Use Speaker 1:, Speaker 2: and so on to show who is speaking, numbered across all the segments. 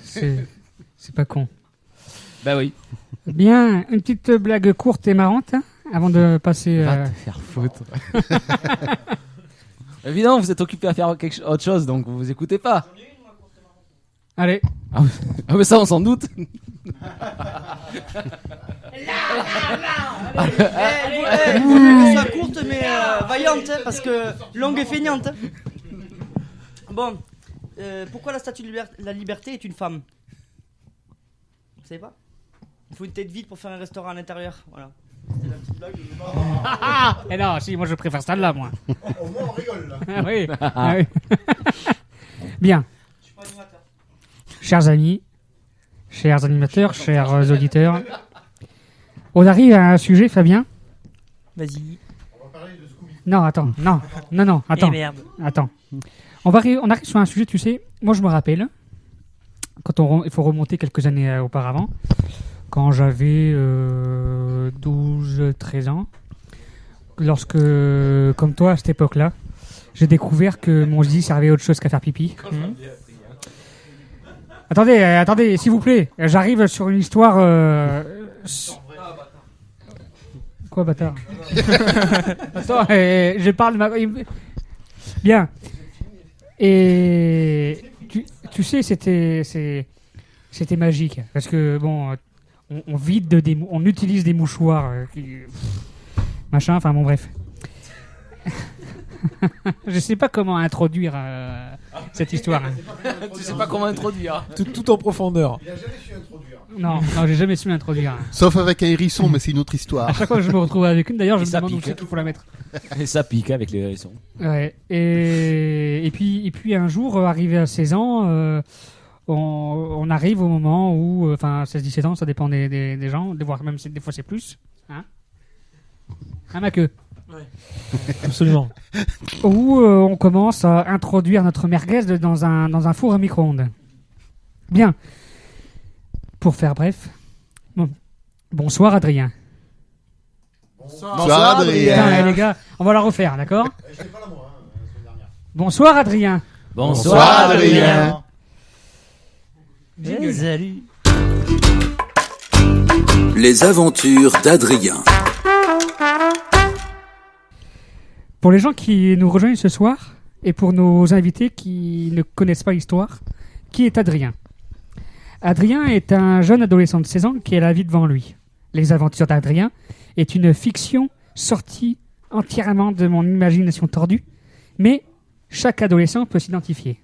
Speaker 1: C'est pas con.
Speaker 2: Bah oui.
Speaker 1: Bien, une petite blague courte et marrante hein, avant de passer.
Speaker 2: Va te faire foutre. Évidemment, vous êtes occupé à faire autre chose, donc vous écoutez pas.
Speaker 1: Allez.
Speaker 2: Ah mais ça, on s'en doute.
Speaker 3: Allez, soit courte mais vaillante, hein, parce que longue et feignante. Bon, pourquoi la statue de la liberté est une femme? Vous savez pas? Il faut une tête vide pour faire un restaurant à l'intérieur. Voilà. C'était la petite blague.
Speaker 1: Et non, si, moi je préfère celle-là, moi.
Speaker 4: Au moins on rigole là.
Speaker 1: Ah oui. Ah oui. Bien.
Speaker 3: Je suis pas animateur.
Speaker 1: Chers amis, chers animateurs, chers auditeurs, on arrive à un sujet, Fabien.
Speaker 3: Vas-y.
Speaker 4: On va parler de Scooby.
Speaker 1: Non, attends, non, attends.
Speaker 3: Eh merde.
Speaker 1: Attends. On arrive sur un sujet, tu sais, moi je me rappelle, il faut remonter quelques années auparavant, quand j'avais 12-13 ans, lorsque, comme toi à cette époque-là, j'ai découvert que mon zizi servait à autre chose qu'à faire pipi. Attendez, s'il vous plaît, j'arrive sur une histoire... Quoi, bâtard? Attends, je parle de ma... Bien. Et tu sais, c'était magique. Parce que, bon, on utilise des mouchoirs. Machin, enfin bon, bref. Je sais pas comment introduire cette histoire.
Speaker 2: Tu sais pas comment introduire.
Speaker 5: Tout en profondeur.
Speaker 4: Il a jamais su introduire.
Speaker 1: Non, j'ai jamais su l'introduire.
Speaker 6: Sauf avec un hérisson, mais c'est une autre histoire.
Speaker 1: À chaque fois que je me retrouve avec une, d'ailleurs, je
Speaker 2: Et
Speaker 1: me
Speaker 2: ça
Speaker 1: demande où
Speaker 2: pique.
Speaker 1: c'est qu'il faut la mettre.
Speaker 2: Et ça pique avec les hérissons.
Speaker 1: Ouais. Et puis un jour, arrivé à 16 ans, on arrive au moment où, enfin 16-17 ans, ça dépend des gens, voire même des fois c'est plus. Hein, ma queue.
Speaker 5: Absolument.
Speaker 1: Où on commence à introduire notre merguez dans un four à micro-ondes. Bien. Pour faire bref. Bon. Bonsoir Adrien.
Speaker 6: Bonsoir, Adrien.
Speaker 1: Putain, les gars, on va la refaire, d'accord?
Speaker 4: Je n'ai pas la moi, la semaine dernière.
Speaker 1: Bonsoir Adrien.
Speaker 6: Bonsoir, Adrien.
Speaker 1: Jingle.
Speaker 3: Salut.
Speaker 7: Les aventures d'Adrien.
Speaker 1: Pour les gens qui nous rejoignent ce soir, et pour nos invités qui ne connaissent pas l'histoire, qui est Adrien? Adrien est un jeune adolescent de 16 ans qui a la vie devant lui. Les aventures d'Adrien est une fiction sortie entièrement de mon imagination tordue, mais chaque adolescent peut s'identifier.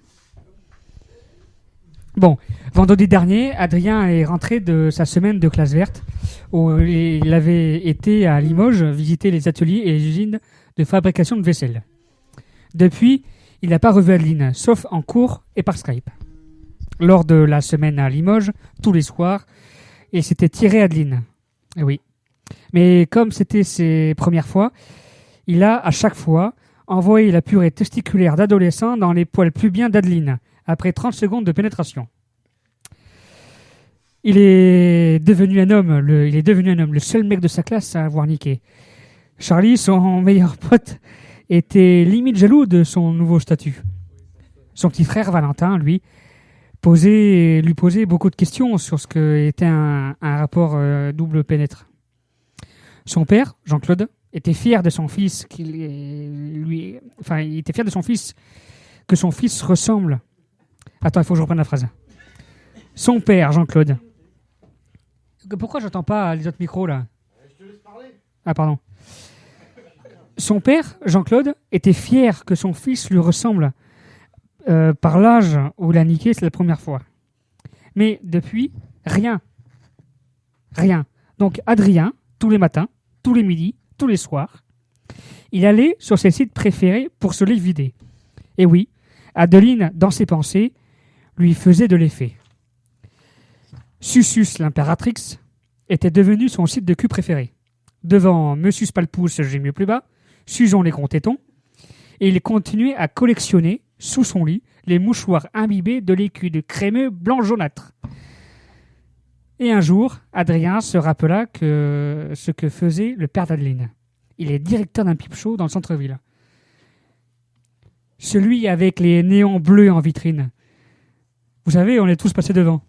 Speaker 1: Bon, vendredi dernier, Adrien est rentré de sa semaine de classe verte, où il avait été à Limoges visiter les ateliers et les usines de fabrication de vaisselle. Depuis, il n'a pas revu Adeline, sauf en cours et par Skype. Lors de la semaine à Limoges, tous les soirs, il s'était tiré Adeline. Eh oui. Mais comme c'était ses premières fois, il a, à chaque fois, envoyé la purée testiculaire d'adolescent dans les poils pubiens d'Adeline, après 30 secondes de pénétration. Il est devenu un homme, le seul mec de sa classe à avoir niqué. Charlie, son meilleur pote, était limite jaloux de son nouveau statut. Son petit frère Valentin, lui posait beaucoup de questions sur ce qu'était un rapport double pénètre. Son père, Jean-Claude, était fier de son fils il était fier de son fils que son fils ressemble. Attends, il faut que je reprenne la phrase. Son père, Jean-Claude. Pourquoi j'entends pas les autres micros là?
Speaker 4: Je te laisse parler.
Speaker 1: Ah pardon. Son père, Jean-Claude, était fier que son fils lui ressemble par l'âge où il a niqué, c'est la première fois. Mais depuis, rien. Rien. Donc Adrien, tous les matins, tous les midis, tous les soirs, il allait sur ses sites préférés pour se les vider. Et oui, Adeline, dans ses pensées, lui faisait de l'effet. Susus l'impératrix était devenu son site de cul préféré. Devant Monsieur Spalpousse, j'ai mieux plus bas, Sujon les gros tétons, et il continuait à collectionner, sous son lit, les mouchoirs imbibés de l'écu de crémeux blanc jaunâtre. Et un jour, Adrien se rappela ce que faisait le père d'Adeline. Il est directeur d'un pipe show dans le centre-ville. Celui avec les néons bleus en vitrine. Vous savez, on est tous passés devant.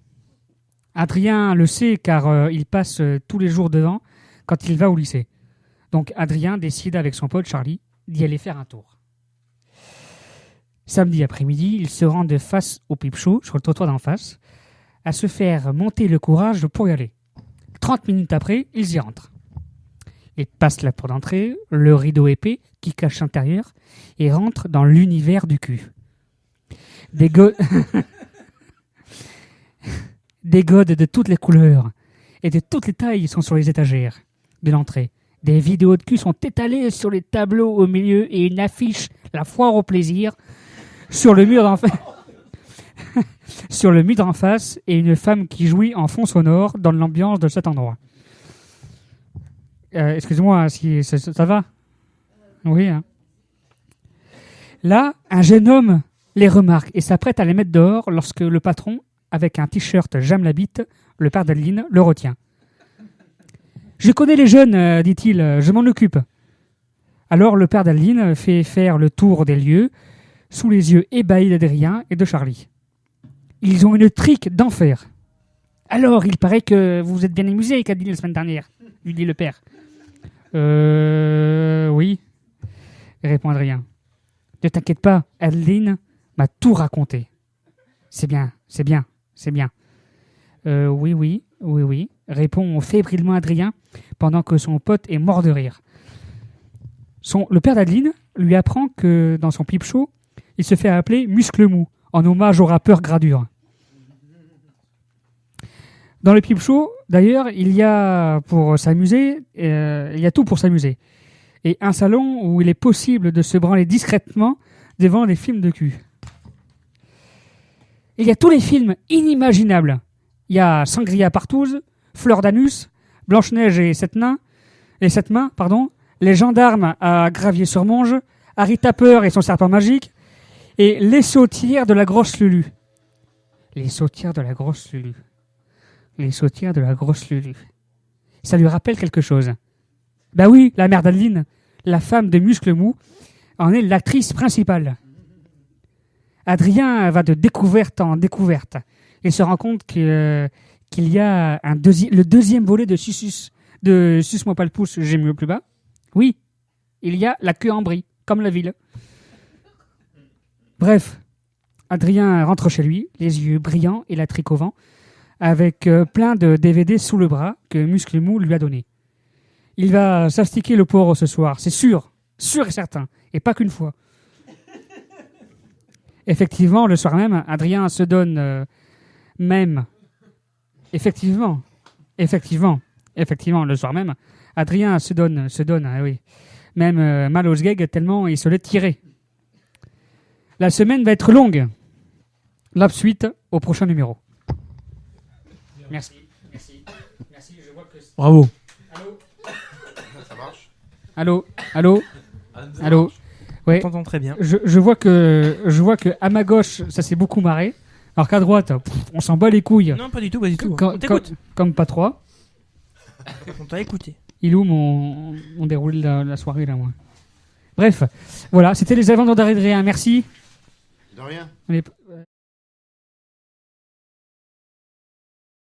Speaker 1: Adrien le sait car il passe tous les jours devant quand il va au lycée. Donc Adrien décide avec son pote Charlie d'y aller faire un tour. Samedi après-midi, ils se rendent face au pipe show sur le trottoir d'en face, à se faire monter le courage pour y aller. 30 minutes après, ils y rentrent. Ils passent la porte d'entrée, le rideau épais qui cache l'intérieur, et rentrent dans l'univers du cul. Des godes de toutes les couleurs et de toutes les tailles sont sur les étagères de l'entrée. Des vidéos de cul sont étalées sur les tableaux au milieu et une affiche, la foire au plaisir, sur le mur d'en face. Sur le mur d'en face et une femme qui jouit en fond sonore dans l'ambiance de cet endroit. Excuse-moi, si ça va? Oui. Hein. Là, un jeune homme les remarque et s'apprête à les mettre dehors lorsque le patron, avec un t-shirt J'aime la bite, le père d'Adeline, le retient. « Je connais les jeunes, dit-il, je m'en occupe. » Alors le père d'Adeline fait faire le tour des lieux, sous les yeux ébahis d'Adrien et de Charlie. Ils ont une trique d'enfer. « Alors, il paraît que vous vous êtes bien amusé avec Adeline la semaine dernière, lui dit le père. Oui, répond Adrien. Ne t'inquiète pas, Adeline m'a tout raconté. C'est bien. Oui, répond fébrilement Adrien pendant que son pote est mort de rire. Le père d'Adeline lui apprend que dans son pipe show, il se fait appeler Muscle Mou, en hommage au rappeur Gradure. Dans le pipe show, d'ailleurs, il y a tout pour s'amuser, et un salon où il est possible de se branler discrètement devant des films de cul. Il y a tous les films inimaginables. Il y a Sangria Partouze, Fleur d'Anus, Blanche-Neige et Sept mains, Les Gendarmes à Gravier-sur-Monge, Harry Tapper et son serpent magique, et Les Sautières de la Grosse Lulu. Les Sautières de la Grosse Lulu. Ça lui rappelle quelque chose. Bah oui, la mère d'Adeline, la femme de Muscle Mou, en est l'actrice principale. Adrien va de découverte en découverte et se rend compte qu'il y a le deuxième volet de Suce-moi pas le pouce, j'ai mieux plus bas. Oui, il y a la queue en brie, comme la ville. Bref, Adrien rentre chez lui, les yeux brillants et la trique au vent, avec plein de DVD sous le bras que Muscle Mou lui a donné. Il va s'astiquer le poireau ce soir, c'est sûr et certain, et pas qu'une fois. Effectivement, le soir même, Adrien se donne Effectivement, le soir même, Adrien se donne, même mal aux sgeg tellement il se l'est tiré. La semaine va être longue. La suite au prochain numéro. Merci. Je vois que...
Speaker 5: Bravo.
Speaker 4: Ça marche.
Speaker 1: Allô. Ouais.
Speaker 8: On t'entend très bien.
Speaker 1: Je vois que à ma gauche, ça s'est beaucoup marré, alors qu'à droite, on s'en bat les couilles.
Speaker 8: Non, pas du tout, vas-y tout.
Speaker 1: Comme,
Speaker 8: On t'écoute.
Speaker 1: comme pas trois.
Speaker 8: On t'a écouté.
Speaker 1: Il est où mon déroulé de la soirée là, moi. Bref, voilà, c'était les aventures d'Adrien. Merci.
Speaker 4: De rien.
Speaker 1: On est-